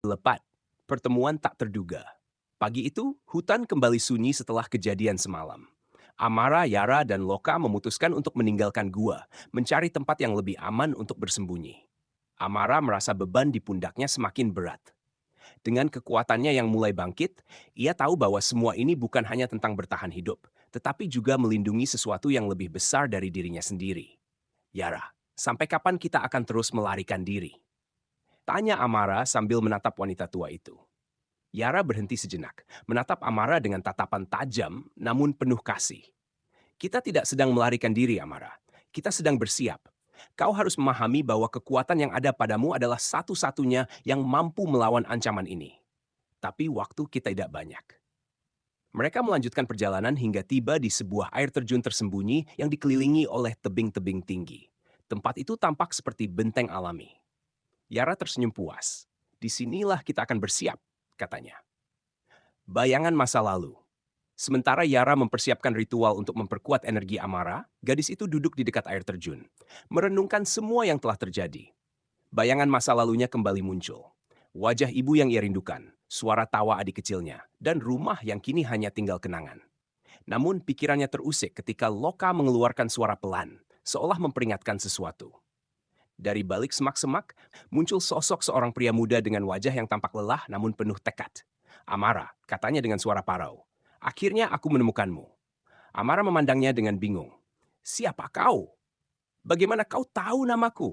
Lepat, pertemuan tak terduga. Pagi itu, hutan kembali sunyi setelah kejadian semalam. Amara, Yara, dan Loka memutuskan untuk meninggalkan gua, mencari tempat yang lebih aman untuk bersembunyi. Amara merasa beban di pundaknya semakin berat. Dengan kekuatannya yang mulai bangkit, ia tahu bahwa semua ini bukan hanya tentang bertahan hidup, tetapi juga melindungi sesuatu yang lebih besar dari dirinya sendiri. Yara, sampai kapan kita akan terus melarikan diri? Tanya Amara sambil menatap wanita tua itu. Yara berhenti sejenak, menatap Amara dengan tatapan tajam namun penuh kasih. Kita tidak sedang melarikan diri, Amara. Kita sedang bersiap. Kau harus memahami bahwa kekuatan yang ada padamu adalah satu-satunya yang mampu melawan ancaman ini. Tapi waktu kita tidak banyak. Mereka melanjutkan perjalanan hingga tiba di sebuah air terjun tersembunyi yang dikelilingi oleh tebing-tebing tinggi. Tempat itu tampak seperti benteng alami. Yara tersenyum puas. Disinilah kita akan bersiap, katanya. Bayangan masa lalu. Sementara Yara mempersiapkan ritual untuk memperkuat energi Amara, gadis itu duduk di dekat air terjun, merenungkan semua yang telah terjadi. Bayangan masa lalunya kembali muncul. Wajah ibu yang ia rindukan, suara tawa adik kecilnya, dan rumah yang kini hanya tinggal kenangan. Namun pikirannya terusik ketika Loka mengeluarkan suara pelan, seolah memperingatkan sesuatu. Dari balik semak-semak, muncul sosok seorang pria muda dengan wajah yang tampak lelah namun penuh tekad. Amara, katanya dengan suara parau. Akhirnya aku menemukanmu. Amara memandangnya dengan bingung. Siapa kau? Bagaimana kau tahu namaku?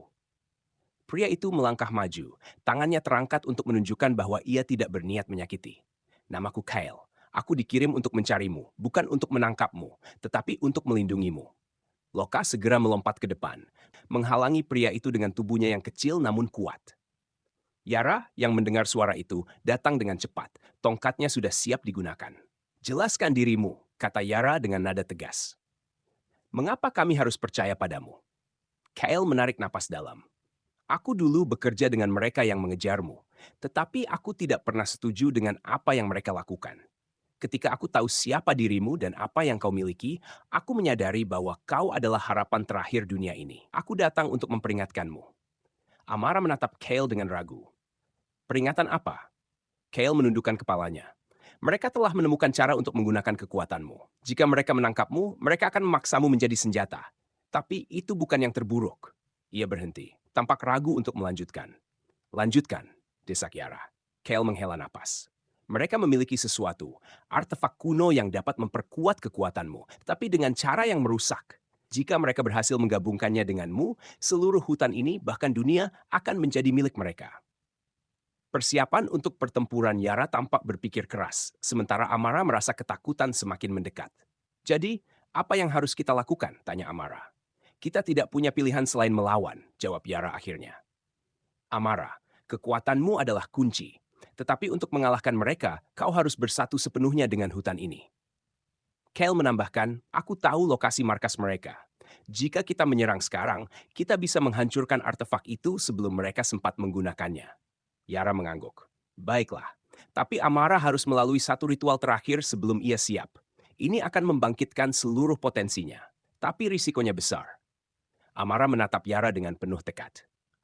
Pria itu melangkah maju, tangannya terangkat untuk menunjukkan bahwa ia tidak berniat menyakiti. Namaku Kyle. Aku dikirim untuk mencarimu, bukan untuk menangkapmu, tetapi untuk melindungimu. Loka segera melompat ke depan, menghalangi pria itu dengan tubuhnya yang kecil namun kuat. Yara yang mendengar suara itu datang dengan cepat, tongkatnya sudah siap digunakan. Jelaskan dirimu, kata Yara dengan nada tegas. Mengapa kami harus percaya padamu? Kyle menarik napas dalam. Aku dulu bekerja dengan mereka yang mengejarmu, tetapi aku tidak pernah setuju dengan apa yang mereka lakukan. Ketika aku tahu siapa dirimu dan apa yang kau miliki, aku menyadari bahwa kau adalah harapan terakhir dunia ini. Aku datang untuk memperingatkanmu. Amara menatap Kale dengan ragu. Peringatan apa? Kale menundukkan kepalanya. Mereka telah menemukan cara untuk menggunakan kekuatanmu. Jika mereka menangkapmu, mereka akan memaksamu menjadi senjata. Tapi itu bukan yang terburuk. Ia berhenti, tampak ragu untuk melanjutkan. Lanjutkan, desak Yara. Kale menghela napas. Mereka memiliki sesuatu, artefak kuno yang dapat memperkuat kekuatanmu, tapi dengan cara yang merusak. Jika mereka berhasil menggabungkannya denganmu, seluruh hutan ini, bahkan dunia, akan menjadi milik mereka. Persiapan untuk pertempuran Yara tampak berpikir keras, sementara Amara merasa ketakutan semakin mendekat. Jadi, apa yang harus kita lakukan? Tanya Amara. Kita tidak punya pilihan selain melawan, jawab Yara akhirnya. Amara, kekuatanmu adalah kunci. Tetapi untuk mengalahkan mereka, kau harus bersatu sepenuhnya dengan hutan ini. Kale menambahkan, aku tahu lokasi markas mereka. Jika kita menyerang sekarang, kita bisa menghancurkan artefak itu sebelum mereka sempat menggunakannya. Yara mengangguk. Baiklah, tapi Amara harus melalui satu ritual terakhir sebelum ia siap. Ini akan membangkitkan seluruh potensinya. Tapi risikonya besar. Amara menatap Yara dengan penuh tekad.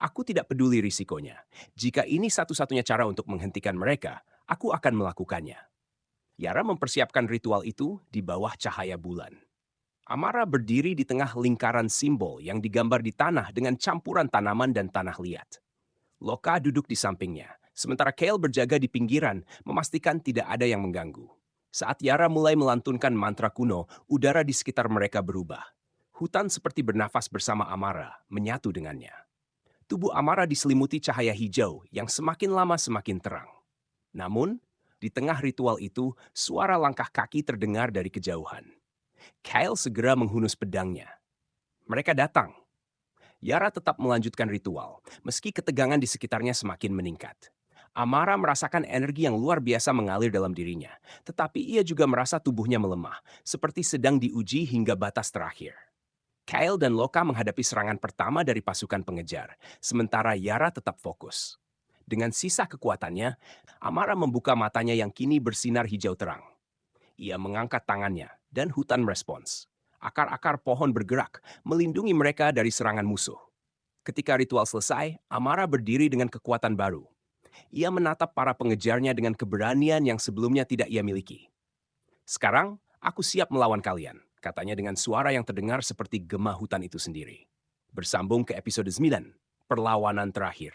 Aku tidak peduli risikonya. Jika ini satu-satunya cara untuk menghentikan mereka, aku akan melakukannya. Yara mempersiapkan ritual itu di bawah cahaya bulan. Amara berdiri di tengah lingkaran simbol yang digambar di tanah dengan campuran tanaman dan tanah liat. Loka duduk di sampingnya, sementara Kale berjaga di pinggiran, memastikan tidak ada yang mengganggu. Saat Yara mulai melantunkan mantra kuno, udara di sekitar mereka berubah. Hutan seperti bernafas bersama Amara, menyatu dengannya. Tubuh Amara diselimuti cahaya hijau yang semakin lama semakin terang. Namun, di tengah ritual itu, suara langkah kaki terdengar dari kejauhan. Kyle segera menghunus pedangnya. Mereka datang. Yara tetap melanjutkan ritual, meski ketegangan di sekitarnya semakin meningkat. Amara merasakan energi yang luar biasa mengalir dalam dirinya, tetapi ia juga merasa tubuhnya melemah, seperti sedang diuji hingga batas terakhir. Kyle dan Loka menghadapi serangan pertama dari pasukan pengejar, sementara Yara tetap fokus. Dengan sisa kekuatannya, Amara membuka matanya yang kini bersinar hijau terang. Ia mengangkat tangannya, dan hutan merespons. Akar-akar pohon bergerak, melindungi mereka dari serangan musuh. Ketika ritual selesai, Amara berdiri dengan kekuatan baru. Ia menatap para pengejarnya dengan keberanian yang sebelumnya tidak ia miliki. "Sekarang, aku siap melawan kalian," katanya dengan suara yang terdengar seperti gema hutan itu sendiri. Bersambung ke episode 9, Perlawanan Terakhir.